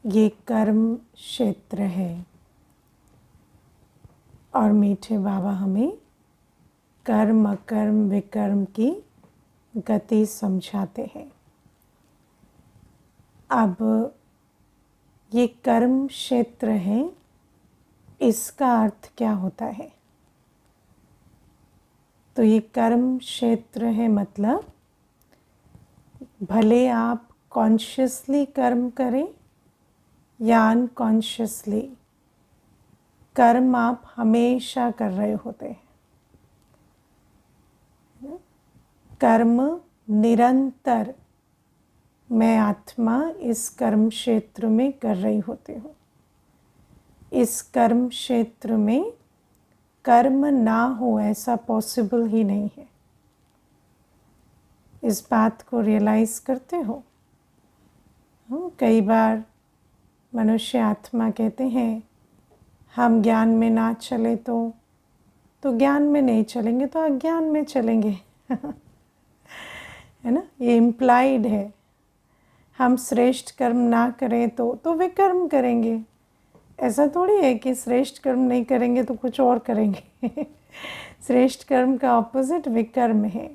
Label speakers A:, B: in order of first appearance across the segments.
A: ये कर्म क्षेत्र है और मीठे बाबा हमें कर्म अकर्म विकर्म की गति समझाते हैं। अब ये कर्म क्षेत्र है, इसका अर्थ क्या होता है? तो ये कर्म क्षेत्र है मतलब भले आप कॉन्शियसली कर्म करें या अनकॉन्शियसली, कर्म आप हमेशा कर रहे होते हैं। कर्म निरंतर मैं आत्मा इस कर्म क्षेत्र में कर रही होती हूँ। इस कर्म क्षेत्र में कर्म ना हो ऐसा पॉसिबल ही नहीं है। इस बात को रियलाइज करते हो? कई बार मनुष्य आत्मा कहते हैं हम ज्ञान में ना चले तो ज्ञान में नहीं चलेंगे तो अज्ञान में चलेंगे है ना, ये इम्प्लाइड है। हम श्रेष्ठ कर्म ना करें तो विकर्म करेंगे। ऐसा थोड़ी है कि श्रेष्ठ कर्म नहीं करेंगे तो कुछ और करेंगे श्रेष्ठ कर्म का ऑपोजिट विकर्म है।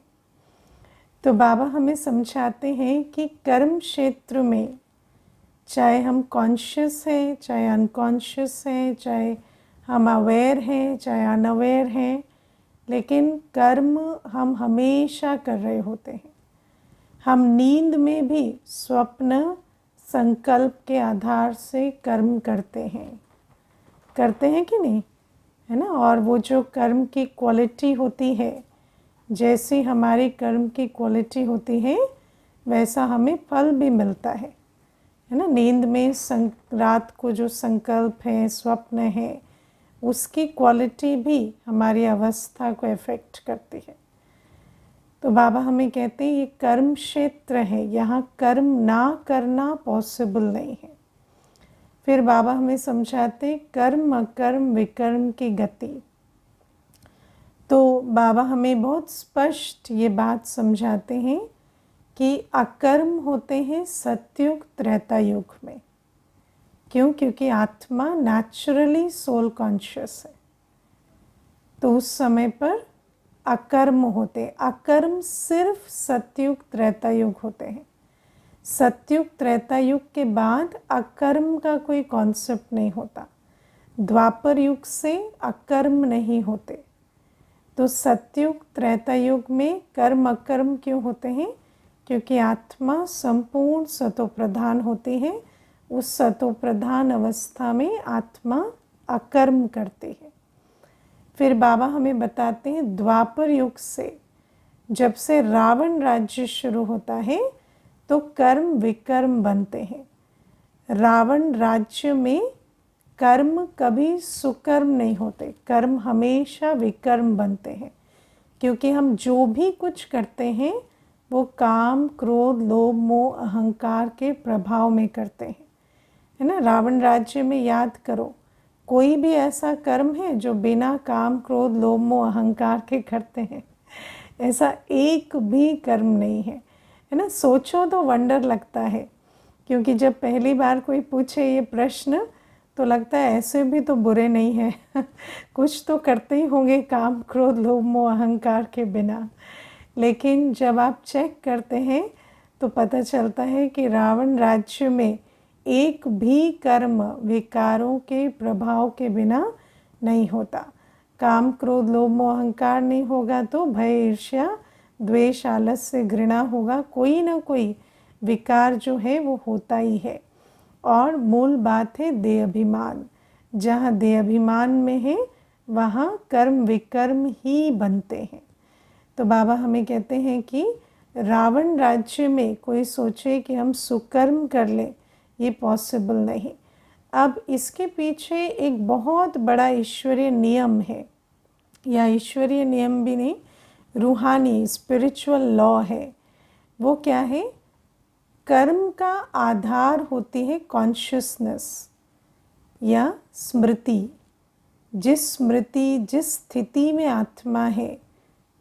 A: तो बाबा हमें समझाते हैं कि कर्म क्षेत्र में चाहे हम कॉन्शियस हैं, चाहे अनकॉन्शियस हैं, चाहे हम अवेयर हैं, चाहे अनअवेयर हैं, लेकिन कर्म हम हमेशा कर रहे होते हैं। हम नींद में भी स्वप्न संकल्प के आधार से कर्म करते हैं कि नहीं, है ना। और वो जो कर्म की क्वालिटी होती है, जैसी हमारी कर्म की क्वालिटी होती है वैसा हमें फल भी मिलता है ना। नींद में रात को जो संकल्प है, स्वप्न है, उसकी क्वालिटी भी हमारी अवस्था को इफेक्ट करती है। तो बाबा हमें कहते हैं ये कर्म क्षेत्र है, यहाँ कर्म ना करना पॉसिबल नहीं है। फिर बाबा हमें समझाते कर्म अकर्म विकर्म की गति। तो बाबा हमें बहुत स्पष्ट ये बात समझाते हैं कि अकर्म होते हैं सतयुग त्रेता युग में। क्यों? क्योंकि आत्मा नेचुरली सोल कॉन्शियस है, तो उस समय पर अकर्म होते। अकर्म सिर्फ सतयुग त्रेता युग होते हैं। सतयुग त्रेता युग के बाद अकर्म का कोई कॉन्सेप्ट नहीं होता। द्वापर युग से अकर्म नहीं होते। तो सतयुग त्रेता युग में कर्म अकर्म क्यों होते हैं? क्योंकि आत्मा संपूर्ण सतोप्रधान होती है। उस सतोप्रधान अवस्था में आत्मा अकर्म करती है। फिर बाबा हमें बताते हैं द्वापर युग से जब से रावण राज्य शुरू होता है तो कर्म विकर्म बनते हैं। रावण राज्य में कर्म कभी सुकर्म नहीं होते, कर्म हमेशा विकर्म बनते हैं। क्योंकि हम जो भी कुछ करते हैं वो काम क्रोध लोभ मोह अहंकार के प्रभाव में करते हैं, है ना। रावण राज्य में याद करो, कोई भी ऐसा कर्म है जो बिना काम क्रोध लोभ मोह अहंकार के करते हैं? ऐसा एक भी कर्म नहीं है, है ना। सोचो तो वंडर लगता है, क्योंकि जब पहली बार कोई पूछे ये प्रश्न तो लगता है ऐसे भी तो बुरे नहीं हैं कुछ तो करते ही होंगे काम क्रोध लोभ मोह अहंकार के बिना। लेकिन जब आप चेक करते हैं तो पता चलता है कि रावण राज्य में एक भी कर्म विकारों के प्रभाव के बिना नहीं होता। काम क्रोध लोभ मोह अहंकार नहीं होगा तो भय ईर्ष्या द्वेष आलस्य घृणा होगा। कोई ना कोई विकार जो है वो होता ही है। और मूल बात है देह अभिमान। जहाँ देह अभिमान में है वहाँ कर्म विकर्म ही बनते हैं। तो बाबा हमें कहते हैं कि रावण राज्य में कोई सोचे कि हम सुकर्म कर लें, ये पॉसिबल नहीं। अब इसके पीछे एक बहुत बड़ा ईश्वरीय नियम है, या ईश्वरीय नियम भी नहीं, रूहानी स्पिरिचुअल लॉ है। वो क्या है? कर्म का आधार होती है कॉन्शियसनेस या स्मृति। जिस स्मृति जिस स्थिति में आत्मा है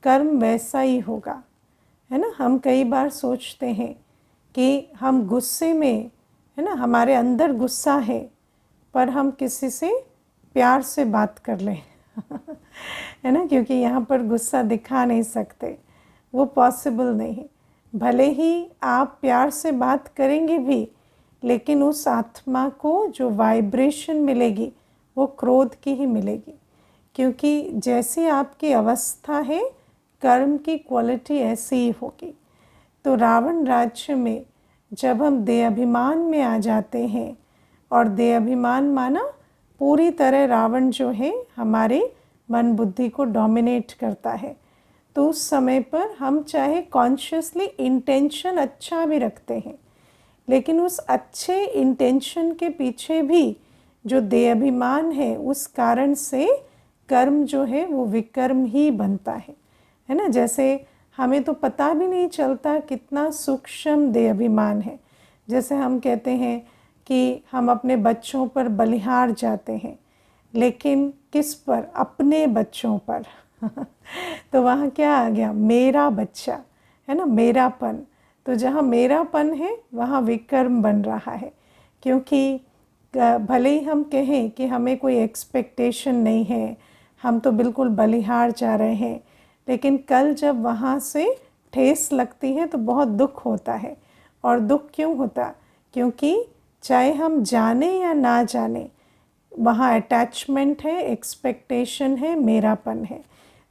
A: कर्म वैसा ही होगा, है ना। हम कई बार सोचते हैं कि हम गुस्से में है ना, हमारे अंदर गुस्सा है पर हम किसी से प्यार से बात कर लें है ना, क्योंकि यहाँ पर गुस्सा दिखा नहीं सकते, वो पॉसिबल नहीं। भले ही आप प्यार से बात करेंगे भी, लेकिन उस आत्मा को जो वाइब्रेशन मिलेगी वो क्रोध की ही मिलेगी, क्योंकि जैसी आपकी अवस्था है कर्म की क्वालिटी ऐसी ही होगी। तो रावण राज्य में जब हम देह अभिमान में आ जाते हैं, और देह अभिमान माना पूरी तरह रावण जो है हमारे मन बुद्धि को डोमिनेट करता है, तो उस समय पर हम चाहे कॉन्शियसली इंटेंशन अच्छा भी रखते हैं, लेकिन उस अच्छे इंटेंशन के पीछे भी जो देह अभिमान है उस कारण से कर्म जो है वो विकर्म ही बनता है ना। जैसे हमें तो पता भी नहीं चलता कितना सूक्ष्म देह अभिमान है। जैसे हम कहते हैं कि हम अपने बच्चों पर बलिहार जाते हैं, लेकिन किस पर? अपने बच्चों पर तो वहाँ क्या आ गया? मेरा बच्चा, है ना, मेरापन। तो जहाँ मेरापन है वहाँ विकर्म बन रहा है, क्योंकि भले ही हम कहें कि हमें कोई एक्सपेक्टेशन नहीं है, हम तो बिल्कुल बलिहार जा रहे हैं, लेकिन कल जब वहाँ से ठेस लगती है तो बहुत दुख होता है। और दुख क्यों होता? क्योंकि चाहे हम जाने या ना जाने वहाँ अटैचमेंट है, एक्सपेक्टेशन है, मेरापन है।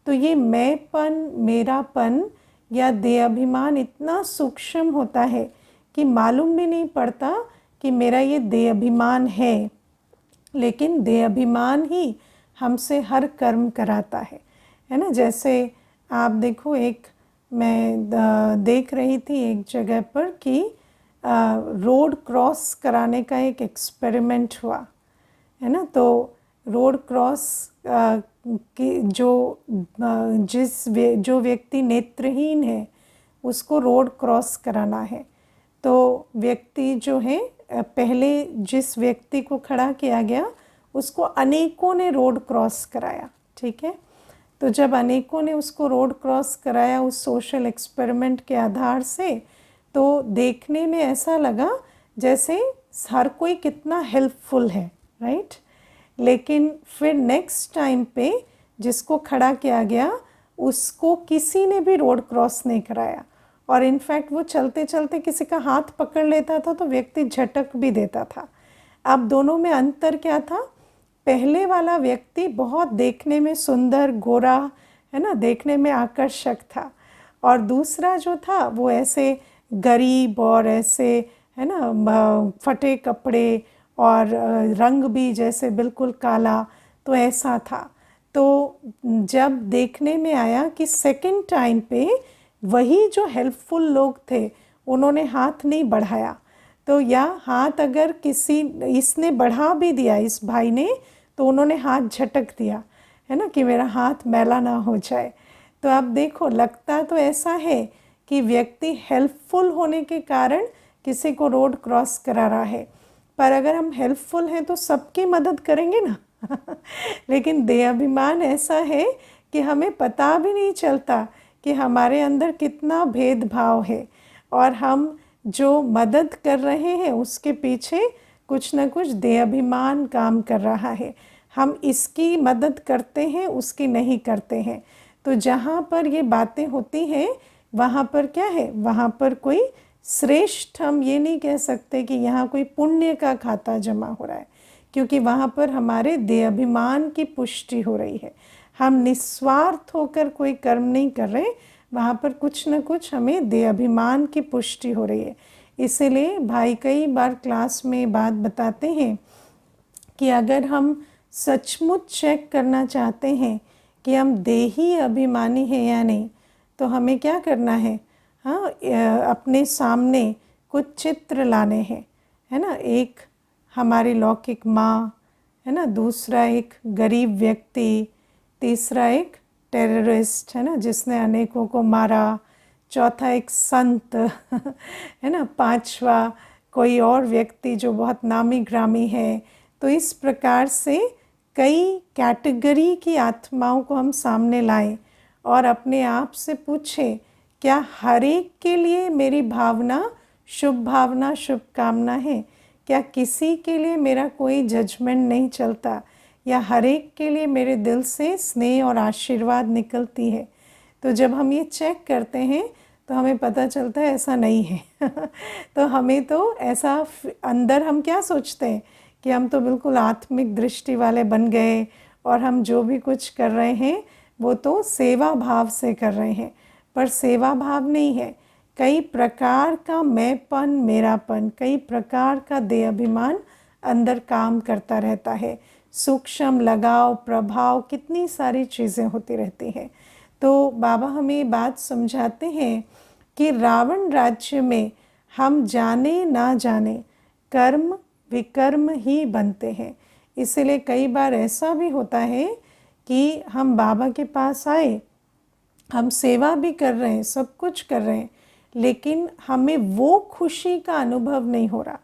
A: तो ये मैंपन, मेरापन या देह अभिमान इतना सूक्ष्म होता है कि मालूम भी नहीं पड़ता कि मेरा ये देह अभिमान है, लेकिन देह अभिमान ही हमसे हर कर्म कराता है ना। जैसे आप देखो, एक मैं देख रही थी एक जगह पर कि रोड क्रॉस कराने का एक एक्सपेरिमेंट हुआ, है ना। तो रोड क्रॉस की जो व्यक्ति नेत्रहीन है उसको रोड क्रॉस कराना है। तो व्यक्ति जो है, पहले जिस व्यक्ति को खड़ा किया गया उसको अनेकों ने रोड क्रॉस कराया, ठीक है। तो जब अनेकों ने उसको रोड क्रॉस कराया उस सोशल एक्सपेरिमेंट के आधार से, तो देखने में ऐसा लगा जैसे हर कोई कितना हेल्पफुल है, राइट। लेकिन फिर नेक्स्ट टाइम पे जिसको खड़ा किया गया उसको किसी ने भी रोड क्रॉस नहीं कराया, और इनफैक्ट वो चलते चलते किसी का हाथ पकड़ लेता था तो व्यक्ति झटक भी देता था। अब दोनों में अंतर क्या था? पहले वाला व्यक्ति बहुत देखने में सुंदर, गोरा, है ना, देखने में आकर्षक था, और दूसरा जो था वो ऐसे गरीब और ऐसे, है ना, फटे कपड़े और रंग भी जैसे बिल्कुल काला, तो ऐसा था। तो जब देखने में आया कि सेकंड टाइम पे वही जो हेल्पफुल लोग थे उन्होंने हाथ नहीं बढ़ाया, तो या हाथ अगर किसी इसने बढ़ा भी दिया, इस भाई ने, तो उन्होंने हाथ झटक दिया, है ना, कि मेरा हाथ मैला ना हो जाए। तो आप देखो, लगता तो ऐसा है कि व्यक्ति हेल्पफुल होने के कारण किसी को रोड क्रॉस करा रहा है, पर अगर हम हेल्पफुल हैं तो सबकी मदद करेंगे ना लेकिन देहाभिमान ऐसा है कि हमें पता भी नहीं चलता कि हमारे अंदर कितना भेदभाव है, और हम जो मदद कर रहे हैं उसके पीछे कुछ न कुछ देहाभिमान काम कर रहा है। हम इसकी मदद करते हैं, उसकी नहीं करते हैं। तो जहाँ पर ये बातें होती हैं वहाँ पर क्या है? वहाँ पर कोई श्रेष्ठ, हम ये नहीं कह सकते कि यहाँ कोई पुण्य का खाता जमा हो रहा है, क्योंकि वहाँ पर हमारे देहाभिमान की पुष्टि हो रही है। हम निस्वार्थ होकर कोई कर्म नहीं कर रहे, वहाँ पर कुछ न कुछ हमें देहाभिमान की पुष्टि हो रही है। इसीलिए भाई कई बार क्लास में बात बताते हैं कि अगर हम सचमुच चेक करना चाहते हैं कि हम देही अभिमानी हैं या नहीं, तो हमें क्या करना है? हाँ, अपने सामने कुछ चित्र लाने हैं, है ना। एक हमारी लौकिक माँ, है ना, दूसरा एक गरीब व्यक्ति, तीसरा एक टेररिस्ट, है ना, जिसने अनेकों को मारा, चौथा एक संत है ना, पांचवा कोई और व्यक्ति जो बहुत नामी ग्रामी है। तो इस प्रकार से कई कैटेगरी की आत्माओं को हम सामने लाएं और अपने आप से पूछें, क्या हर एक के लिए मेरी भावना, शुभकामना है? क्या किसी के लिए मेरा कोई जजमेंट नहीं चलता, या हर एक के लिए मेरे दिल से स्नेह और आशीर्वाद निकलती है? तो जब हम ये चेक करते हैं तो हमें पता चलता है ऐसा नहीं है। तो हमें तो ऐसा अंदर हम क्या सोचते हैं कि हम तो बिल्कुल आत्मिक दृष्टि वाले बन गए और हम जो भी कुछ कर रहे हैं वो तो सेवा भाव से कर रहे हैं, पर सेवा भाव नहीं है। कई प्रकार का मैंपन, मेरापन, कई प्रकार का देह अभिमान अंदर काम करता रहता है। सूक्ष्म लगाव, प्रभाव, कितनी सारी चीज़ें होती रहती हैं। तो बाबा हमें बात समझाते हैं कि रावण राज्य में हम जाने ना जाने कर्म विकर्म ही बनते हैं। इसीलिए कई बार ऐसा भी होता है कि हम बाबा के पास आए, हम सेवा भी कर रहे हैं, सब कुछ कर रहे हैं, लेकिन हमें वो खुशी का अनुभव नहीं हो रहा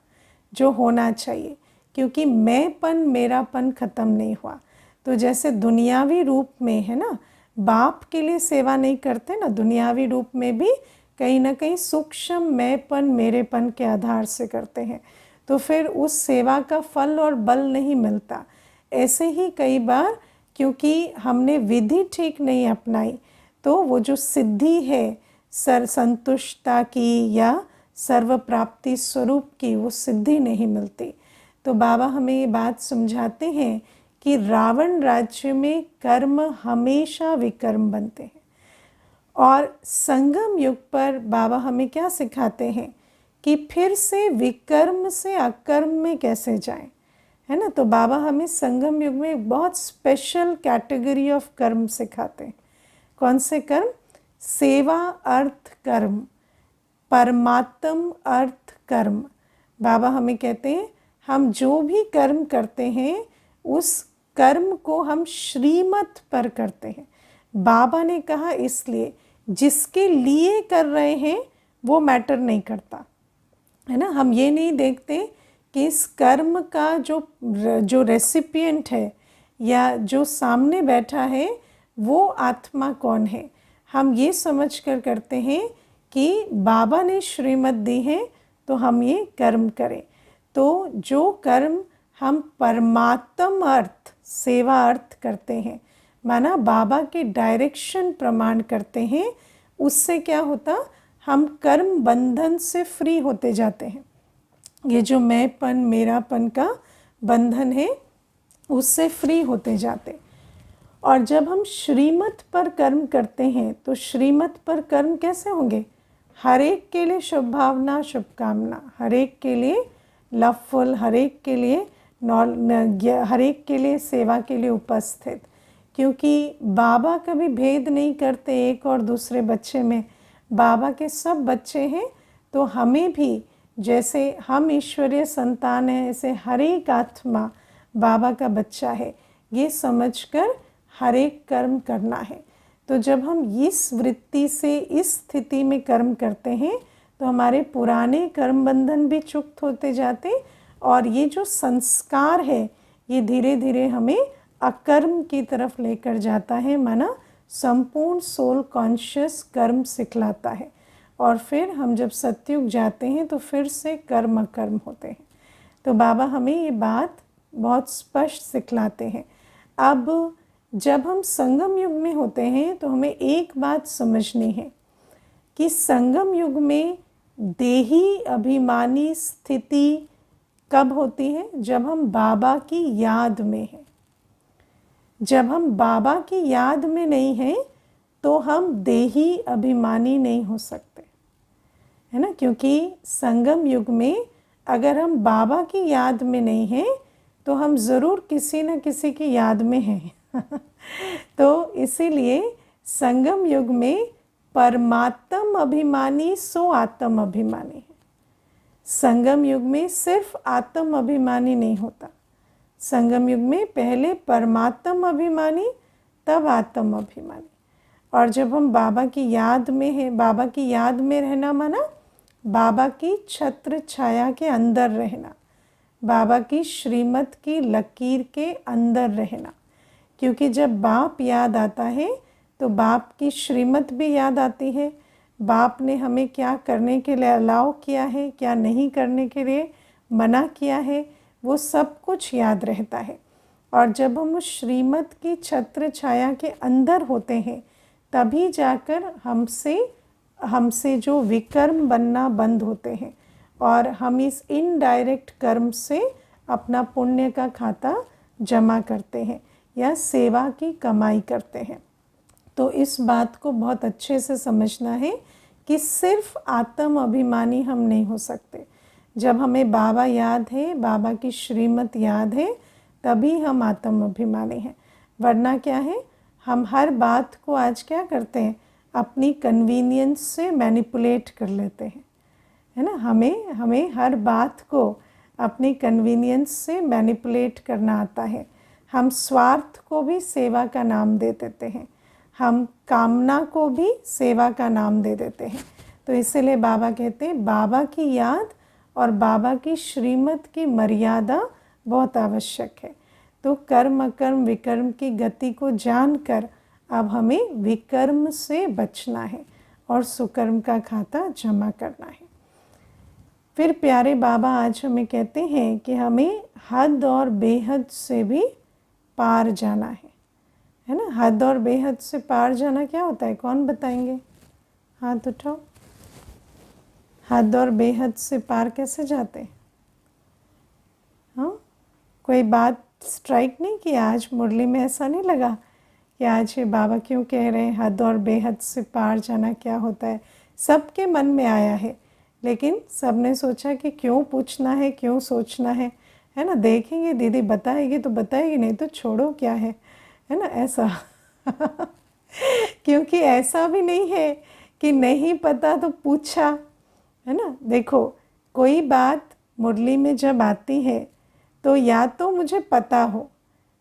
A: जो होना चाहिए, क्योंकि मैंपन, मेरापन ख़त्म नहीं हुआ। तो जैसे दुनियावी रूप में है ना, बाप के लिए सेवा नहीं करते ना, दुनियावी रूप में भी कहीं ना कहीं सूक्ष्म मैंपन, मेरेपन के आधार से करते हैं, तो फिर उस सेवा का फल और बल नहीं मिलता। ऐसे ही कई बार क्योंकि हमने विधि ठीक नहीं अपनाई, तो वो जो सिद्धि है संतुष्टता की या सर्व प्राप्ति स्वरूप की, वो सिद्धि नहीं मिलती। तो बाबा हमें ये बात समझाते हैं कि रावण राज्य में कर्म हमेशा विकर्म बनते हैं। और संगम युग पर बाबा हमें क्या सिखाते हैं कि फिर से विकर्म से अकर्म में कैसे जाएं, है ना। तो बाबा हमें संगम युग में बहुत स्पेशल कैटेगरी ऑफ कर्म सिखाते हैं। कौन से कर्म? सेवा अर्थ कर्म, परमात्म अर्थ कर्म। बाबा हमें कहते हैं हम जो भी कर्म करते हैं उस कर्म को हम श्रीमत पर करते हैं। बाबा ने कहा इसलिए जिसके लिए कर रहे हैं वो मैटर नहीं करता, है ना। हम ये नहीं देखते कि इस कर्म का जो रेसिपिएंट है या जो सामने बैठा है वो आत्मा कौन है। हम ये समझ कर करते हैं कि बाबा ने श्रीमत दी है तो हम ये कर्म करें। तो जो कर्म हम परमात्म अर्थ, सेवा अर्थ करते हैं, माना बाबा के डायरेक्शन प्रमाण करते हैं, उससे क्या होता, हम कर्म बंधन से फ्री होते जाते हैं। ये जो मैंपन, मेरापन का बंधन है उससे फ्री होते जाते। और जब हम श्रीमत पर कर्म करते हैं तो श्रीमत पर कर्म कैसे होंगे? हर एक के लिए शुभ भावना, शुभकामना, हर एक के लिए लवफुल, हर एक के लिए हर एक के लिए सेवा के लिए उपस्थित। क्योंकि बाबा कभी भेद नहीं करते एक और दूसरे बच्चे में, बाबा के सब बच्चे हैं। तो हमें भी जैसे हम ईश्वरीय संतान हैं, ऐसे हर एक आत्मा बाबा का बच्चा है, ये समझकर हर एक कर्म करना है। तो जब हम इस वृत्ति से, इस स्थिति में कर्म करते हैं तो हमारे पुराने कर्म बंधन भी चुक्त होते जाते, और ये जो संस्कार है ये धीरे धीरे हमें अकर्म की तरफ लेकर जाता है, माना संपूर्ण सोल कॉन्शियस कर्म सिखलाता है। और फिर हम जब सतयुग जाते हैं तो फिर से कर्म अकर्म होते हैं। तो बाबा हमें ये बात बहुत स्पष्ट सिखलाते हैं। अब जब हम संगम युग में होते हैं तो हमें एक बात समझनी है कि संगम युग में देही अभिमानी स्थिति कब होती है? जब हम बाबा की याद में हैं। जब हम बाबा की याद में नहीं हैं तो हम देही अभिमानी नहीं हो सकते, है ना। क्योंकि संगम युग में अगर हम बाबा की याद में नहीं हैं तो हम ज़रूर किसी न किसी की याद में हैं। तो इसीलिए संगम युग में परमात्म अभिमानी सो आत्म अभिमानी है। संगम युग में सिर्फ आत्म अभिमानी नहीं होता, संगम युग में पहले परमात्म अभिमानी तब आत्म अभिमानी। और जब हम बाबा की याद में हैं, बाबा की याद में रहना माना बाबा की छत्र छाया के अंदर रहना, बाबा की श्रीमत की लकीर के अंदर रहना। क्योंकि जब बाप याद आता है तो बाप की श्रीमत भी याद आती है, बाप ने हमें क्या करने के लिए अलाउ किया है, क्या नहीं करने के लिए मना किया है, वो सब कुछ याद रहता है। और जब हम उस श्रीमत की छत्र छाया के अंदर होते हैं, तभी जाकर हमसे जो विकर्म बनना बंद होते हैं और हम इस इनडायरेक्ट कर्म से अपना पुण्य का खाता जमा करते हैं या सेवा की कमाई करते हैं। तो इस बात को बहुत अच्छे से समझना है कि सिर्फ आत्म अभिमानी हम नहीं हो सकते। जब हमें बाबा याद है, बाबा की श्रीमत याद है, तभी हम आत्म अभिमानी हैं। वरना क्या है, हम हर बात को आज क्या करते हैं, अपनी कन्वीनियंस से मैनिपुलेट कर लेते हैं, है ना। हमें हर बात को अपनी कन्वीनियंस से मैनिपुलेट करना आता है। हम स्वार्थ को भी सेवा का नाम दे देते हैं, हम कामना को भी सेवा का नाम दे देते हैं। तो इसीलिए बाबा कहते हैं बाबा की याद और बाबा की श्रीमत की मर्यादा बहुत आवश्यक है। तो कर्म अकर्म विकर्म की गति को जानकर अब हमें विकर्म से बचना है और सुकर्म का खाता जमा करना है। फिर प्यारे बाबा आज हमें कहते हैं कि हमें हद और बेहद से भी पार जाना है ना। हद और बेहद से पार जाना क्या होता है, कौन बताएंगे? हाथ उठाओ। हद और बेहद से पार कैसे जाते हैं? हाँ, कोई बात स्ट्राइक नहीं किया आज मुरली में? ऐसा नहीं लगा कि आज ये बाबा क्यों कह रहे हैं हद और बेहद से पार जाना क्या होता है? सबके मन में आया है, लेकिन सबने सोचा कि क्यों पूछना है, क्यों सोचना है ना। देखेंगे दीदी बताएगी तो बताएगी, नहीं तो छोड़ो क्या है ना, ऐसा क्योंकि ऐसा भी नहीं है कि नहीं पता तो पूछा, है ना। देखो, कोई बात मुरली में जब आती है तो या तो मुझे पता हो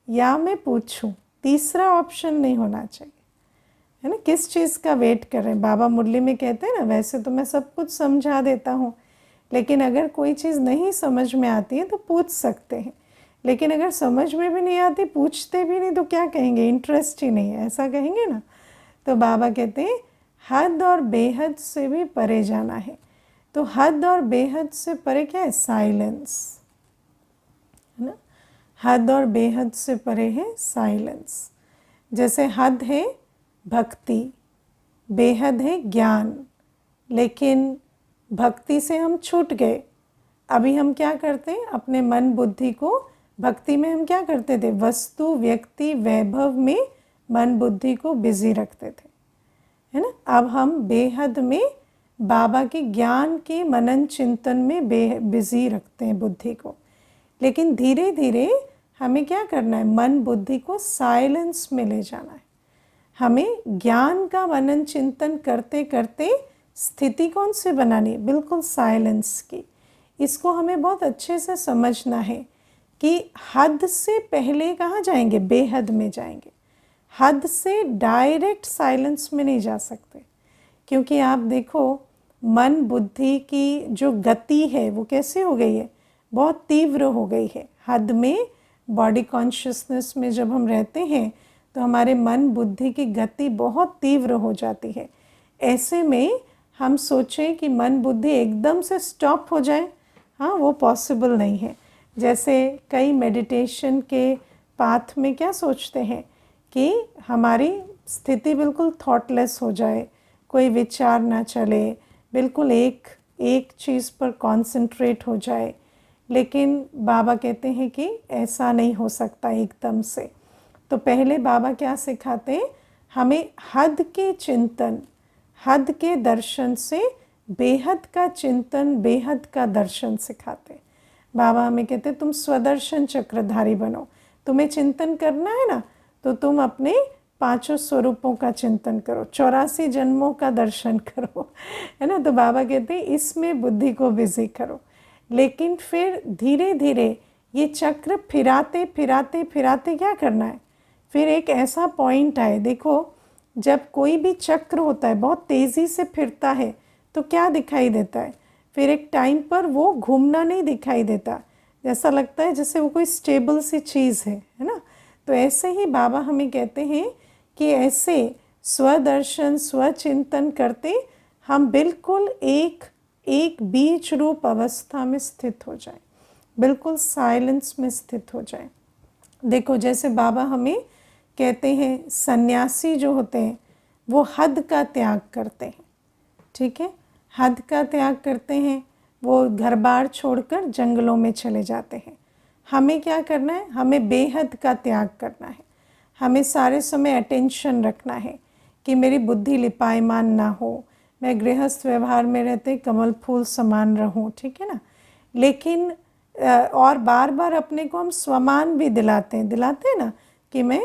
A: या मैं पूछूं, तीसरा ऑप्शन नहीं होना चाहिए, है ना। किस चीज़ का वेट कर रहे हैं? बाबा मुरली में कहते हैं ना, वैसे तो मैं सब कुछ समझा देता हूँ, लेकिन अगर कोई चीज़ नहीं समझ में आती है तो पूछ सकते हैं। लेकिन अगर समझ में भी नहीं आती, पूछते भी नहीं, तो क्या कहेंगे? इंटरेस्ट ही नहीं है, ऐसा कहेंगे ना। तो बाबा कहते हैं हद और बेहद से भी परे जाना है। तो हद और बेहद से परे क्या है? साइलेंस, है ना। हद और बेहद से परे है साइलेंस। जैसे हद है भक्ति, बेहद है ज्ञान। लेकिन भक्ति से हम छूट गए, अभी हम क्या करते हैं? अपने मन बुद्धि को भक्ति में हम क्या करते थे? वस्तु व्यक्ति वैभव में मन बुद्धि को बिजी रखते थे, है ना। अब हम बेहद में बाबा के ज्ञान के मनन चिंतन में बिजी रखते हैं बुद्धि को। लेकिन धीरे धीरे हमें क्या करना है? मन बुद्धि को साइलेंस में ले जाना है। हमें ज्ञान का मनन चिंतन करते करते स्थिति कौन सी बनानी है? बिल्कुल साइलेंस की। इसको हमें बहुत अच्छे से समझना है कि हद से पहले कहाँ जाएंगे? बेहद में जाएंगे। हद से डायरेक्ट साइलेंस में नहीं जा सकते, क्योंकि आप देखो मन बुद्धि की जो गति है वो कैसी हो गई है? बहुत तीव्र हो गई है। हद में बॉडी कॉन्शियसनेस में जब हम रहते हैं तो हमारे मन बुद्धि की गति बहुत तीव्र हो जाती है। ऐसे में हम सोचें कि मन बुद्धि एकदम से स्टॉप हो जाए, हाँ, वो पॉसिबल नहीं है। जैसे कई मेडिटेशन के पाथ में क्या सोचते हैं कि हमारी स्थिति बिल्कुल थॉटलेस हो जाए, कोई विचार ना चले, बिल्कुल एक चीज़ पर कॉन्सेंट्रेट हो जाए। लेकिन बाबा कहते हैं कि ऐसा नहीं हो सकता एकदम से। तो पहले बाबा क्या सिखाते हैं? हमें हद के चिंतन, हद के दर्शन से बेहद का चिंतन, बेहद का दर्शन सिखाते। बाबा हमें कहते तुम स्वदर्शन चक्रधारी बनो। तुम्हें चिंतन करना है ना, तो तुम अपने पांचों स्वरूपों का चिंतन करो, 84 जन्मों का दर्शन करो, है ना। तो बाबा कहते हैं इसमें बुद्धि को बिजी करो। लेकिन फिर धीरे धीरे ये चक्र फिराते फिराते फिराते क्या करना है? फिर एक ऐसा पॉइंट आए, देखो जब कोई भी चक्र होता है बहुत तेज़ी से फिरता है तो क्या दिखाई देता है? फिर एक टाइम पर वो घूमना नहीं दिखाई देता, जैसा लगता है जैसे वो कोई स्टेबल सी चीज़ है ना। तो ऐसे ही बाबा हमें कहते हैं कि ऐसे स्वदर्शन स्वचिंतन करते हम बिल्कुल एक बीज रूप अवस्था में स्थित हो जाए। बिल्कुल साइलेंस में स्थित हो जाए। देखो जैसे बाबा हमें कहते हैं सन्यासी जो होते हैं वो हद का त्याग करते हैं, ठीक है, हद का त्याग करते हैं, वो घर बार छोड़कर जंगलों में चले जाते हैं। हमें क्या करना है, हमें बेहद का त्याग करना है। हमें सारे समय अटेंशन रखना है कि मेरी बुद्धि लिपायमान ना हो, मैं गृहस्थ व्यवहार में रहते कमल फूल समान रहूं, ठीक है ना। लेकिन और बार बार अपने को हम स्वमान भी दिलाते हैं ना कि मैं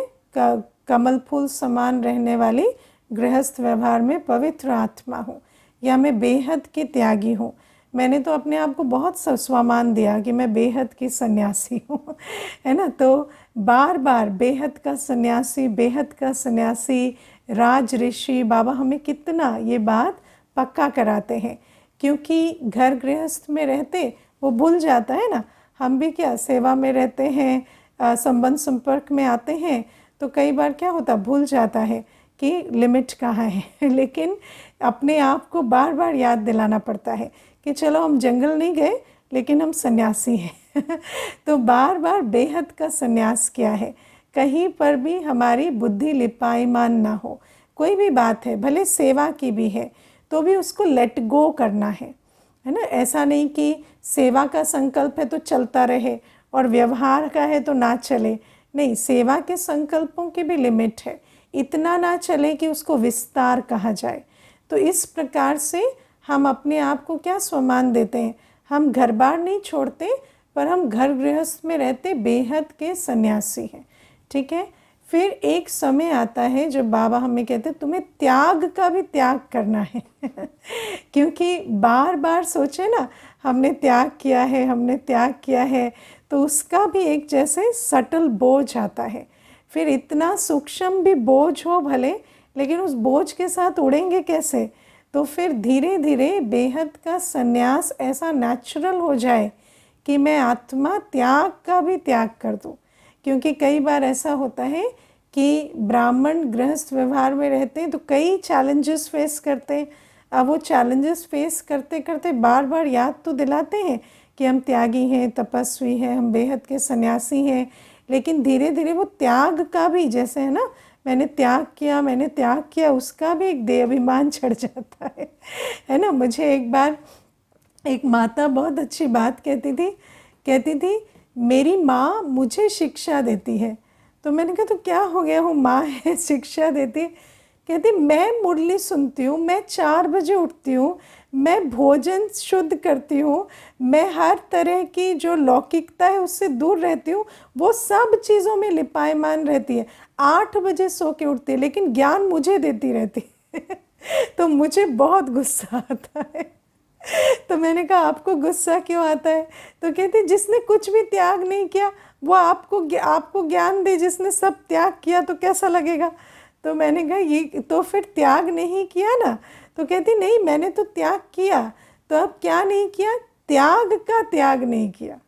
A: कमल फूल समान रहने वाली गृहस्थ व्यवहार में पवित्र आत्मा हूँ, या मैं बेहद की त्यागी हूँ। मैंने तो अपने आप को बहुत स्वमान दिया कि मैं बेहद की सन्यासी हूँ है ना। तो बार बार बेहद का सन्यासी, बेहद का सन्यासी, राज ऋषि, बाबा हमें कितना ये बात पक्का कराते हैं, क्योंकि घर गृहस्थ में रहते वो भूल जाता है ना। हम भी क्या सेवा में रहते हैं, संबंध संपर्क में आते हैं, तो कई बार क्या होता, भूल जाता है कि लिमिट कहाँ है लेकिन अपने आप को बार बार याद दिलाना पड़ता है कि चलो हम जंगल नहीं गए लेकिन हम सन्यासी हैं तो बार बार बेहद का सन्यास क्या है, कहीं पर भी हमारी बुद्धि लिपायमान ना हो। कोई भी बात है, भले सेवा की भी है, तो भी उसको लेट गो करना है ना। ऐसा नहीं कि सेवा का संकल्प है तो चलता रहे और व्यवहार का है तो ना चले, नहीं, सेवा के संकल्पों की भी लिमिट है, इतना ना चले कि उसको विस्तार कहा जाए। तो इस प्रकार से हम अपने आप को क्या स्वमान देते हैं, हम घर बार नहीं छोड़ते, पर हम घर गृहस्थ में रहते बेहद के सन्यासी हैं, ठीक है। फिर एक समय आता है जब बाबा हमें कहते हैं तुम्हें त्याग का भी त्याग करना है क्योंकि बार बार सोचे ना, हमने त्याग किया है, हमने त्याग किया है, तो उसका भी एक जैसे सटल बोझ आता है। फिर इतना सूक्ष्म भी बोझ हो भले, लेकिन उस बोझ के साथ उड़ेंगे कैसे। तो फिर धीरे धीरे बेहद का संन्यास ऐसा नेचुरल हो जाए कि मैं आत्मा त्याग का भी त्याग कर दूँ। क्योंकि कई बार ऐसा होता है कि ब्राह्मण गृहस्थ व्यवहार में रहते हैं तो कई चैलेंजेस फेस करते हैं। अब वो चैलेंजेस फेस करते करते बार बार याद तो दिलाते हैं कि हम त्यागी हैं, तपस्वी हैं, हम बेहद के सन्यासी हैं, लेकिन धीरे धीरे वो त्याग का भी, जैसे है ना, मैंने त्याग किया, मैंने त्याग किया, उसका भी एक देहाभिमान चढ़ जाता है ना। मुझे एक बार एक माता बहुत अच्छी बात कहती थी मेरी माँ मुझे शिक्षा देती है। तो मैंने कहा तो क्या हो गया, वो माँ है शिक्षा देती है। कहती मैं मुरली सुनती हूँ, मैं 4 बजे उठती हूँ, मैं भोजन शुद्ध करती हूँ, मैं हर तरह की जो लौकिकता है उससे दूर रहती हूँ, वो सब चीज़ों में लिपायमान रहती है। 8 बजे सो के उठती है, लेकिन ज्ञान मुझे देती रहती है तो मुझे बहुत गुस्सा आता है तो मैंने कहा आपको गुस्सा क्यों आता है। तो कहती जिसने कुछ भी त्याग नहीं किया वो आपको ज्ञान दे, जिसने सब त्याग किया तो कैसा लगेगा। तो मैंने कहा ये तो फिर त्याग नहीं किया ना। तो कहती नहीं मैंने तो त्याग किया। तो अब क्या नहीं किया, त्याग का त्याग नहीं किया,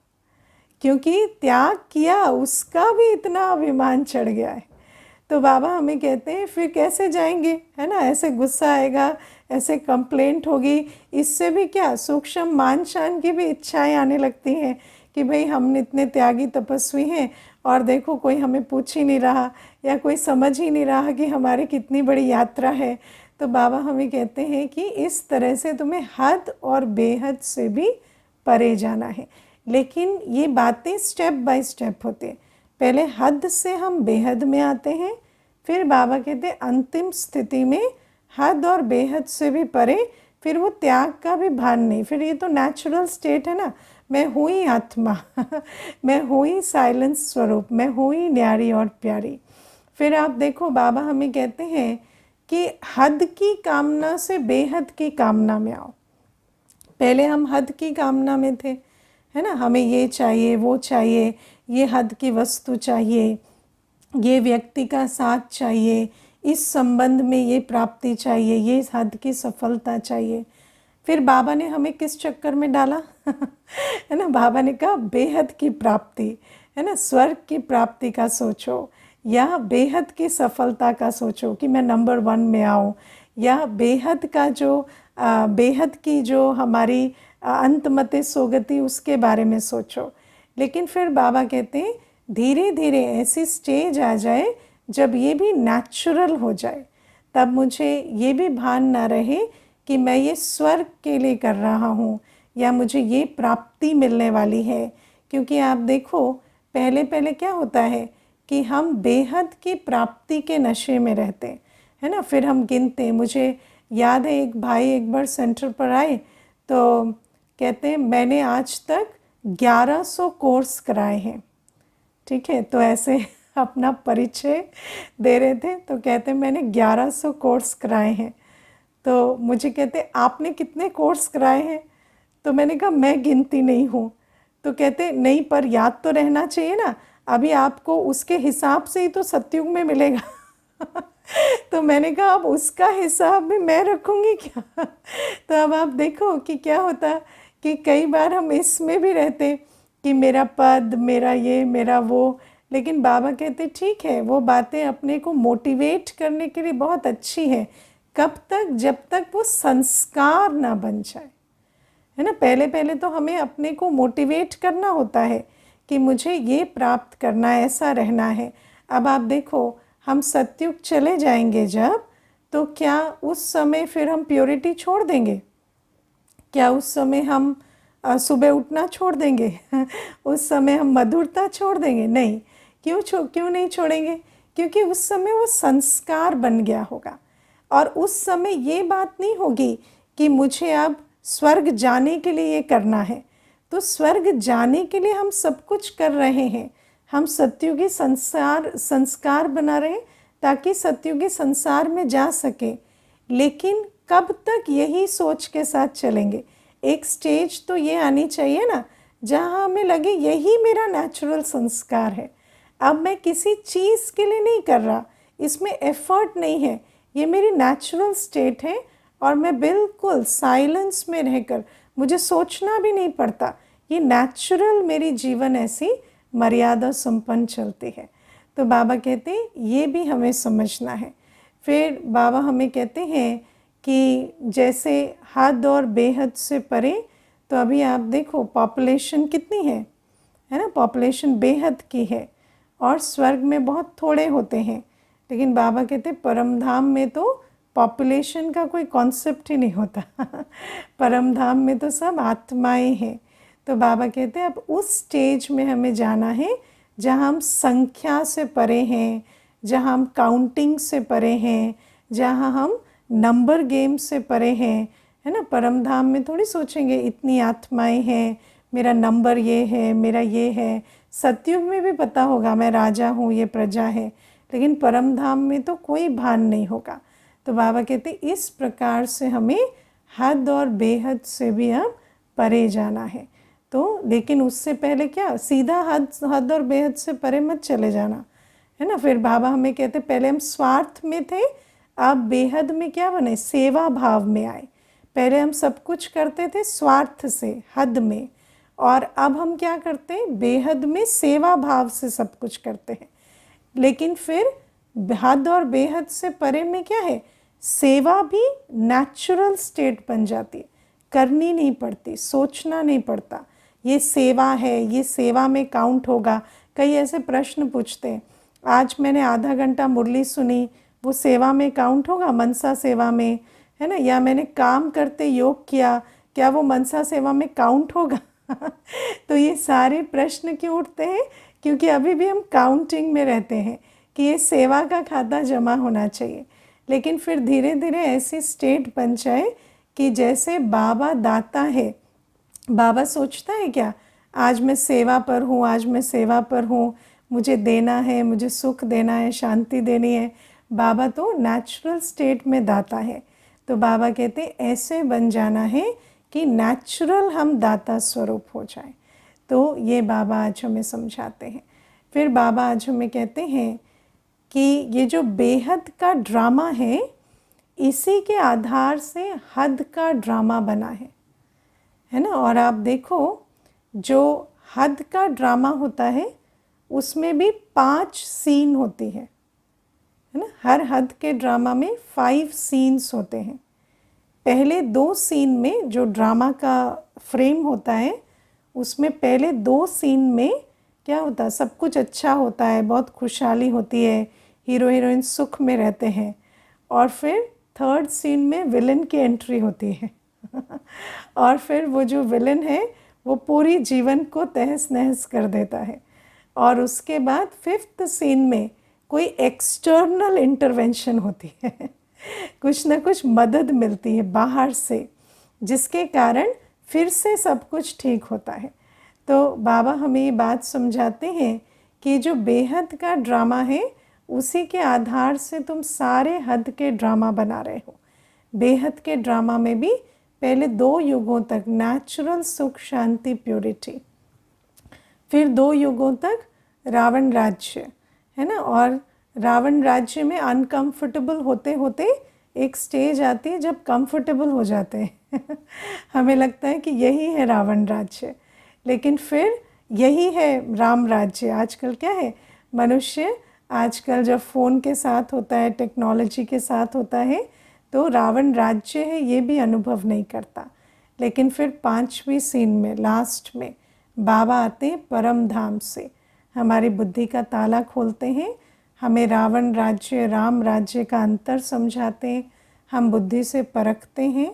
A: क्योंकि त्याग किया उसका भी इतना अभिमान चढ़ गया है। तो बाबा हमें कहते हैं फिर कैसे जाएंगे, है ना, ऐसे गुस्सा आएगा, ऐसे कंप्लेंट होगी, इससे भी क्या सूक्ष्म मान शान की भी इच्छाएं आने लगती हैं कि भाई हम इतने त्यागी तपस्वी हैं और देखो कोई हमें पूछ ही नहीं रहा या कोई समझ ही नहीं रहा कि हमारी कितनी बड़ी यात्रा है। तो बाबा हमें कहते हैं कि इस तरह से तुम्हें हद और बेहद से भी परे जाना है। लेकिन ये बातें स्टेप बाय स्टेप होते हैं, पहले हद से हम बेहद में आते हैं, फिर बाबा कहते हैं अंतिम स्थिति में हद और बेहद से भी परे, फिर वो त्याग का भी भान नहीं। फिर ये तो नेचुरल स्टेट है ना, मैं हूँ ही आत्मा मैं हूँ ही साइलेंस स्वरूप, मैं हूँ ही न्यारी और प्यारी। फिर आप देखो बाबा हमें कहते हैं कि हद की कामना से बेहद की कामना में आओ। पहले हम हद की कामना में थे, है ना, हमें ये चाहिए वो चाहिए, ये हद की वस्तु चाहिए, ये व्यक्ति का साथ चाहिए, इस संबंध में ये प्राप्ति चाहिए, ये हद की सफलता चाहिए। फिर बाबा ने हमें किस चक्कर में डाला है ना, बाबा ने कहा बेहद की प्राप्ति, है ना, स्वर्ग की प्राप्ति का सोचो, या बेहद की सफलता का सोचो कि मैं नंबर 1 में आऊँ, या बेहद का जो बेहद की जो हमारी अंतमते सोगति उसके बारे में सोचो। लेकिन फिर बाबा कहते हैं धीरे धीरे ऐसी स्टेज आ जाए जब ये भी नेचुरल हो जाए, तब मुझे ये भी भान ना रहे कि मैं ये स्वर्ग के लिए कर रहा हूँ या मुझे ये प्राप्ति मिलने वाली है। क्योंकि आप देखो पहले पहले क्या होता है कि हम बेहद की प्राप्ति के नशे में रहते है ना, फिर हम गिनते। मुझे याद है एक भाई एक बार सेंटर पर आए तो कहते हैं मैंने आज तक 1100 कोर्स कराए हैं। ठीक है, तो ऐसे अपना परिचय दे रहे थे तो कहते मैंने 1100 कोर्स कराए हैं। तो मुझे कहते आपने कितने कोर्स कराए हैं? तो मैंने कहा मैं गिनती नहीं हूँ। तो कहते नहीं पर याद तो रहना चाहिए ना, अभी आपको उसके हिसाब से ही तो सतयुग में मिलेगा। तो मैंने कहा अब उसका हिसाब भी मैं रखूँगी क्या? तो अब आप देखो कि क्या होता कि कई बार हम इसमें भी रहते कि मेरा पद, मेरा ये, मेरा वो। लेकिन बाबा कहते ठीक है, वो बातें अपने को मोटिवेट करने के लिए बहुत अच्छी है। कब तक? जब तक वो संस्कार ना बन जाए, है ना। पहले पहले तो हमें अपने को मोटिवेट करना होता है कि मुझे ये प्राप्त करना है, ऐसा रहना है। अब आप देखो हम सतयुग चले जाएंगे जब, तो क्या उस समय फिर हम प्योरिटी छोड़ देंगे? क्या उस समय हम सुबह उठना छोड़ देंगे? उस समय हम मधुरता छोड़ देंगे? नहीं। क्यों नहीं छोड़ेंगे? क्योंकि उस समय वो संस्कार बन गया होगा। और उस समय ये बात नहीं होगी कि मुझे अब स्वर्ग जाने के लिए ये करना है। तो स्वर्ग जाने के लिए हम सब कुछ कर रहे हैं। हम सतयुगी संस्कार बना रहे हैं ताकि सतयुगी संसार में जा सके। लेकिन कब तक यही सोच के साथ चलेंगे? एक स्टेज तो ये आनी चाहिए ना जहाँ हमें लगे यही मेरा नेचुरल संस्कार है। अब मैं किसी चीज़ के लिए नहीं कर रहा, इसमें एफर्ट नहीं है, ये मेरी नेचुरल स्टेट है और मैं बिल्कुल साइलेंस में रहकर, मुझे सोचना भी नहीं पड़ता, ये नेचुरल मेरी जीवन ऐसी मर्यादा संपन्न चलती है। तो बाबा कहते हैं ये भी हमें समझना है। फिर बाबा हमें कहते हैं कि जैसे हद और बेहद से परे, तो अभी आप देखो पॉपुलेशन कितनी है ना, पॉपुलेशन बेहद की है और स्वर्ग में बहुत थोड़े होते हैं। लेकिन बाबा कहते परम धाम में तो पॉपुलेशन का कोई कॉन्सेप्ट ही नहीं होता। परम धाम में तो सब आत्माएं हैं। तो बाबा कहते हैं अब उस स्टेज में हमें जाना है जहाँ हम संख्या से परे हैं, जहाँ हम काउंटिंग से परे हैं, जहाँ हम नंबर गेम से परे हैं, है ना। परम धाम में थोड़ी सोचेंगे इतनी आत्माएं हैं, मेरा नंबर ये है, मेरा ये है। सतयुग में भी पता होगा मैं राजा हूँ, ये प्रजा है, लेकिन परम धाम में तो कोई भान नहीं होगा। तो बाबा कहते इस प्रकार से हमें हद और बेहद से भी अब परे जाना है। तो लेकिन उससे पहले क्या सीधा हद और बेहद से परे मत चले जाना, है ना। फिर बाबा हमें कहते पहले हम स्वार्थ में थे, अब बेहद में क्या बने? सेवा भाव में आए। पहले हम सब कुछ करते थे स्वार्थ से, हद में, और अब हम क्या करते हैं? बेहद में सेवा भाव से सब कुछ करते हैं। लेकिन फिर हद और बेहद से परे में क्या है? सेवा भी नेचुरल स्टेट बन जाती है, करनी नहीं पड़ती, सोचना नहीं पड़ता ये सेवा है, ये सेवा में काउंट होगा। कई ऐसे प्रश्न पूछते हैं, आज मैंने आधा घंटा मुरली सुनी, वो सेवा में काउंट होगा? मनसा सेवा में, है ना। या मैंने काम करते योग किया, क्या वो मनसा सेवा में काउंट होगा? तो ये सारे प्रश्न क्यों उठते हैं? क्योंकि अभी भी हम काउंटिंग में रहते हैं कि ये सेवा का खाता जमा होना चाहिए। लेकिन फिर धीरे धीरे ऐसी स्टेट बन जाए कि जैसे बाबा दाता है, बाबा सोचता है क्या आज मैं सेवा पर हूँ, आज मैं सेवा पर हूँ, मुझे देना है, मुझे सुख देना है, शांति देनी है। बाबा तो नेचुरल स्टेट में दाता है। तो बाबा कहते ऐसे बन जाना है कि नेचुरल हम दाता स्वरूप हो जाए। तो ये बाबा आज हमें समझाते हैं। फिर बाबा आज हमें कहते हैं कि ये जो बेहद का ड्रामा है, इसी के आधार से हद का ड्रामा बना है ना। और आप देखो जो हद का ड्रामा होता है उसमें भी 5 सीन होती है ना। हर हद के ड्रामा में 5 सीन्स होते हैं। पहले 2 सीन में जो ड्रामा का फ्रेम होता है उसमें पहले 2 सीन में क्या होता है, सब कुछ अच्छा होता है, बहुत खुशहाली होती है, हीरो हीरोइन सुख में रहते हैं, और फिर 3rd सीन में विलन की एंट्री होती है और फिर वो जो विलन है वो पूरी जीवन को तहस नहस कर देता है। और उसके बाद 5th सीन में कोई एक्सटर्नल इंटरवेंशन होती है कुछ ना कुछ मदद मिलती है बाहर से, जिसके कारण फिर से सब कुछ ठीक होता है। तो बाबा हमें ये बात समझाते हैं कि जो बेहद का ड्रामा है उसी के आधार से तुम सारे हद के ड्रामा बना रहे हो। बेहद के ड्रामा में भी पहले 2 युगों तक नेचुरल सुख शांति प्योरिटी, फिर 2 युगों तक रावण राज्य है ना, और रावण राज्य में अनकंफर्टेबल होते होते एक स्टेज आती है जब कंफर्टेबल हो जाते हैं हमें लगता है कि यही है रावण राज्य, लेकिन फिर यही है राम राज्य। आजकल क्या है, मनुष्य आजकल जब फ़ोन के साथ होता है, टेक्नोलॉजी के साथ होता है, तो रावण राज्य है ये भी अनुभव नहीं करता। लेकिन फिर 5वीं सीन में लास्ट में बाबा आते हैं परम धाम से, हमारी बुद्धि का ताला खोलते हैं, हमें रावण राज्य राम राज्य का अंतर समझाते हैं, हम बुद्धि से परखते हैं,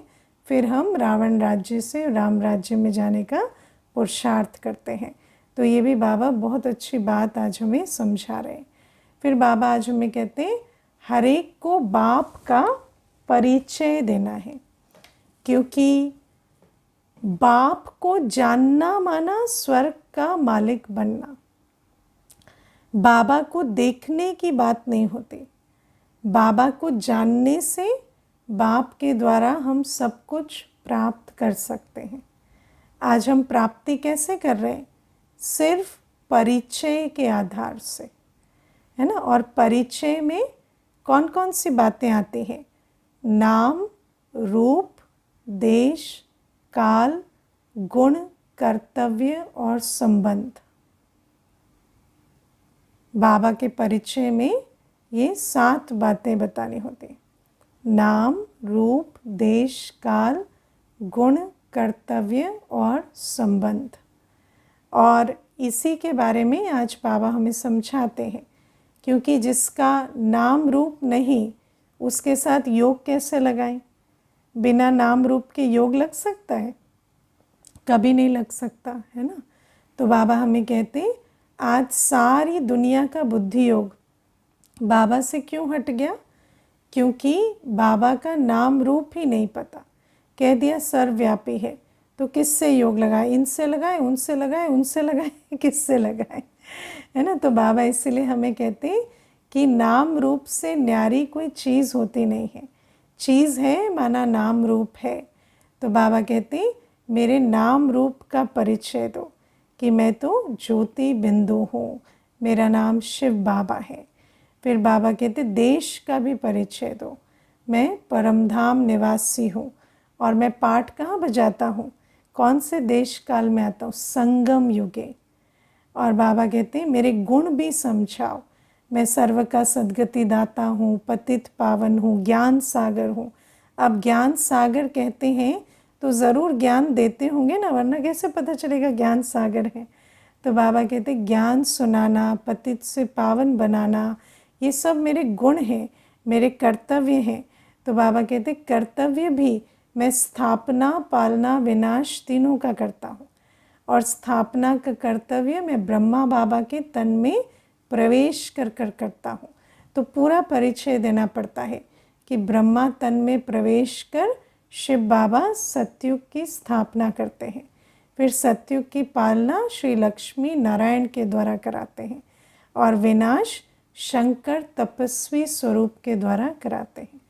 A: फिर हम रावण राज्य से राम राज्य में जाने का पुरुषार्थ करते हैं। तो ये भी बाबा बहुत अच्छी बात आज हमें समझा रहे हैं। फिर बाबा आज हमें कहते हैं हर एक को बाप का परिचय देना है, क्योंकि बाप को जानना माना स्वर्ग का मालिक बनना। बाबा को देखने की बात नहीं होती, बाबा को जानने से बाप के द्वारा हम सब कुछ प्राप्त कर सकते हैं। आज हम प्राप्ति कैसे कर रहे हैं? सिर्फ परिचय के आधार से, है ना। और परिचय में कौन कौन सी बातें आती हैं? नाम, रूप, देश, काल, गुण, कर्तव्य और संबंध। बाबा के परिचय में ये 7 बातें बतानी होती, नाम, रूप, देश, काल, गुण, कर्तव्य और संबंध। और इसी के बारे में आज बाबा हमें समझाते हैं, क्योंकि जिसका नाम रूप नहीं उसके साथ योग कैसे लगाएं? बिना नाम रूप के योग लग सकता है? कभी नहीं लग सकता, है ना। तो बाबा हमें कहते हैं आज सारी दुनिया का बुद्धि योग बाबा से क्यों हट गया? क्योंकि बाबा का नाम रूप ही नहीं पता। कह दिया सर्वव्यापी है, तो किससे योग लगाए? इनसे लगाए, उनसे लगाए, उनसे लगाए, किससे लगाए, है ना। तो बाबा इसीलिए हमें कहते हैं कि नाम रूप से न्यारी कोई चीज़ होती नहीं है। चीज़ है माना नाम रूप है। तो बाबा कहते हैं मेरे नाम रूप का परिचय दो कि मैं तो ज्योति बिंदु हूँ, मेरा नाम शिव बाबा है। फिर बाबा कहते देश का भी परिचय दो, मैं परमधाम निवासी हूँ और मैं पाठ कहाँ बजाता हूँ? कौन से देश काल में आता हूँ? संगम युगे। और बाबा कहते हैं मेरे गुण भी समझाओ, मैं सर्व का सद्गति दाता हूँ, पतित पावन हूँ, ज्ञान सागर हूँ। अब ज्ञान सागर कहते हैं तो ज़रूर ज्ञान देते होंगे ना, वरना कैसे पता चलेगा ज्ञान सागर है। तो बाबा कहते ज्ञान सुनाना, पतित से पावन बनाना, ये सब मेरे गुण हैं, मेरे कर्तव्य हैं। तो बाबा कहते कर्तव्य भी मैं स्थापना, पालना, विनाश तीनों का करता हूँ। और स्थापना का कर्तव्य मैं ब्रह्मा बाबा के तन में प्रवेश कर कर करता हूँ। तो पूरा परिचय देना पड़ता है कि ब्रह्मा तन में प्रवेश कर शिव बाबा सतयुग की स्थापना करते हैं, फिर सतयुग की पालना श्री लक्ष्मी नारायण के द्वारा कराते हैं, और विनाश शंकर तपस्वी स्वरूप के द्वारा कराते हैं।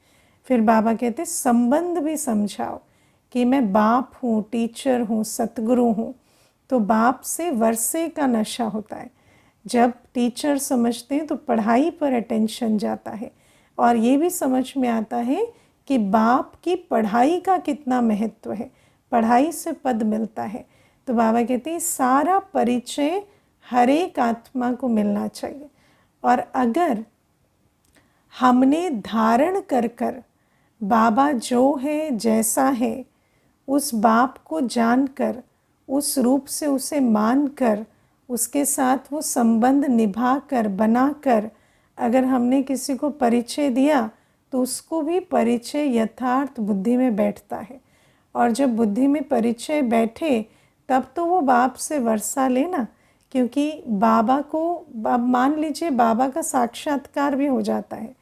A: फिर बाबा कहते संबंध भी समझाओ कि मैं बाप हूँ, टीचर हूँ, सतगुरु हूँ। तो बाप से वर्षे का नशा होता है। जब टीचर समझते हैं तो पढ़ाई पर अटेंशन जाता है, और ये भी समझ में आता है कि बाप की पढ़ाई का कितना महत्व है, पढ़ाई से पद मिलता है। तो बाबा कहते हैं सारा परिचय हर एक आत्मा को मिलना चाहिए। और अगर हमने धारण कर कर बाबा जो है जैसा है उस बाप को जानकर उस रूप से उसे मानकर उसके साथ वो संबंध निभा कर बना कर अगर हमने किसी को परिचय दिया तो उसको भी परिचय यथार्थ बुद्धि में बैठता है। और जब बुद्धि में परिचय बैठे तब तो वो बाप से वर्षा लेना, क्योंकि बाबा को अब मान लीजिए बाबा का साक्षात्कार भी हो जाता है,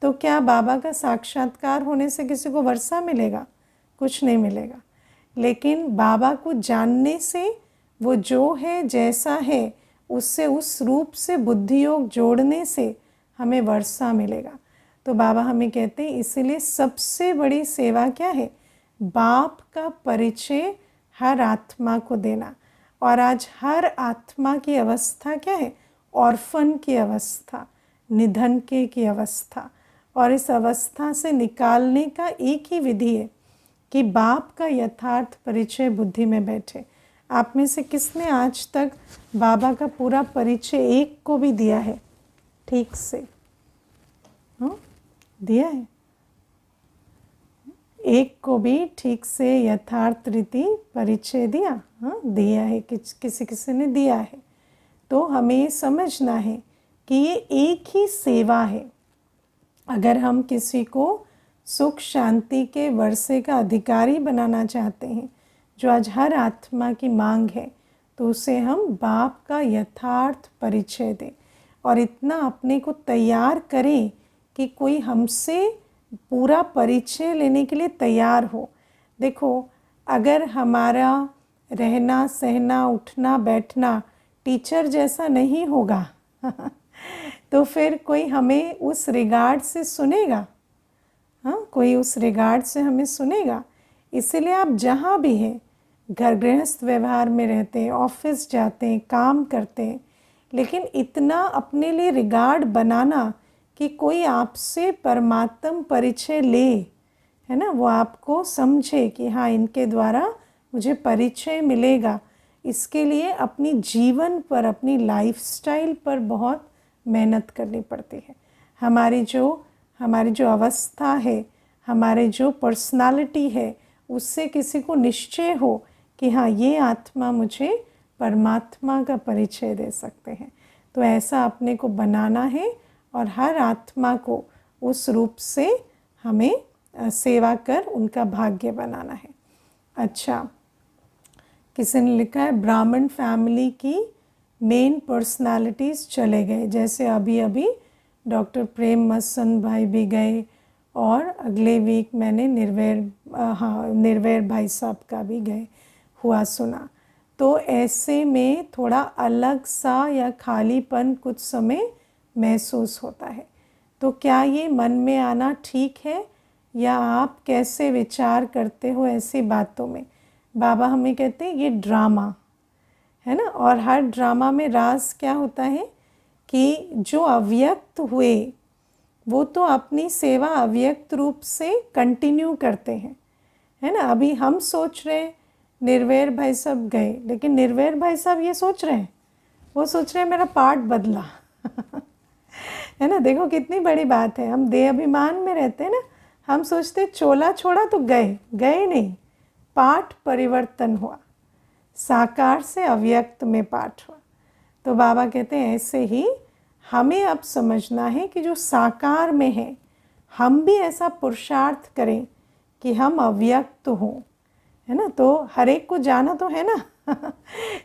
A: तो क्या बाबा का साक्षात्कार होने से किसी को वर्षा मिलेगा? कुछ नहीं मिलेगा। लेकिन बाबा को जानने से वो जो है जैसा है उससे उस रूप से बुद्धि योग जोड़ने से हमें वर्षा मिलेगा। तो बाबा हमें कहते हैं इसीलिए सबसे बड़ी सेवा क्या है? बाप का परिचय हर आत्मा को देना। और आज हर आत्मा की अवस्था क्या है? ऑर्फन की अवस्था, निधन की अवस्था। और इस अवस्था से निकालने का एक ही विधि है कि बाप का यथार्थ परिचय बुद्धि में बैठे। आप में से किसने आज तक बाबा का पूरा परिचय एक को भी दिया है ठीक से? दिया है? एक को भी ठीक से यथार्थ रीति परिचय दिया? हाँ, दिया है। किसी किसी ने दिया है। तो हमें समझना है कि ये एक ही सेवा है। अगर हम किसी को सुख शांति के वर्षे का अधिकारी बनाना चाहते हैं, जो आज हर आत्मा की मांग है, तो उसे हम बाप का यथार्थ परिचय दें और इतना अपने को तैयार करें कि कोई हमसे पूरा परिचय लेने के लिए तैयार हो। देखो, अगर हमारा रहना सहना उठना बैठना टीचर जैसा नहीं होगा तो फिर कोई हमें उस रिगार्ड से सुनेगा? हाँ, कोई उस रिगार्ड से हमें सुनेगा? इसीलिए आप जहाँ भी हैं, घर गृहस्थ व्यवहार में रहते हैं, ऑफिस जाते हैं, काम करते हैं, लेकिन इतना अपने लिए रिगार्ड बनाना कि कोई आपसे परमात्म परिचय ले, है ना, वो आपको समझे कि हाँ इनके द्वारा मुझे परिचय मिलेगा। इसके लिए अपनी जीवन पर, अपनी लाइफस्टाइल पर बहुत मेहनत करनी पड़ती है। हमारी जो अवस्था है, हमारे जो पर्सनालिटी है, उससे किसी को निश्चय हो कि हाँ ये आत्मा मुझे परमात्मा का परिचय दे सकते हैं। तो ऐसा अपने को बनाना है और हर आत्मा को उस रूप से हमें सेवा कर उनका भाग्य बनाना है। अच्छा, किसी ने लिखा है ब्राह्मण फैमिली की मेन पर्सनालिटीज़ चले गए, जैसे अभी अभी डॉक्टर प्रेम मसन भाई भी गए और अगले वीक मैंने निर्वैर भाई साहब का भी गए हुआ सुना। तो ऐसे में थोड़ा अलग सा या खालीपन कुछ समय महसूस होता है। तो क्या ये मन में आना ठीक है, या आप कैसे विचार करते हो ऐसी बातों में? बाबा हमें कहते हैं ये ड्रामा है ना, और हर ड्रामा में राज क्या होता है कि जो अव्यक्त हुए वो तो अपनी सेवा अव्यक्त रूप से कंटिन्यू करते हैं, है ना। अभी हम सोच रहे हैं निर्वैर भाई साहब गए, लेकिन निर्वैर भाई साहब ये सोच रहे हैं, वो सोच रहे हैं मेरा पार्ट बदला है ना। देखो कितनी बड़ी बात है। हम देह अभिमान में रहते हैं ना, हम सोचते चोला छोड़ा तो गए नहीं, पाठ परिवर्तन हुआ, साकार से अव्यक्त में पाठ हुआ। तो बाबा कहते हैं ऐसे ही हमें अब समझना है कि जो साकार में है हम भी ऐसा पुरुषार्थ करें कि हम अव्यक्त हों, है ना। तो हर एक को जाना तो है ना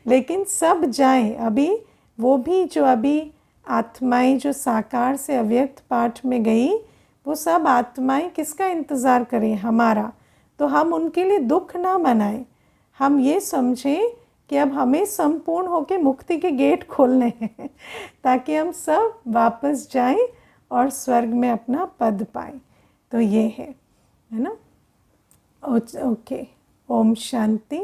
A: लेकिन सब जाएं। अभी वो भी जो अभी आत्माएं जो साकार से अव्यक्त पाठ में गई, वो सब आत्माएं किसका इंतज़ार करें? हमारा। तो हम उनके लिए दुख ना मनाएं, हम ये समझें कि अब हमें संपूर्ण होकर मुक्ति के गेट खोलने हैं ताकि हम सब वापस जाएं और स्वर्ग में अपना पद पाएं। तो ये है ना। ओके, ओम शांति।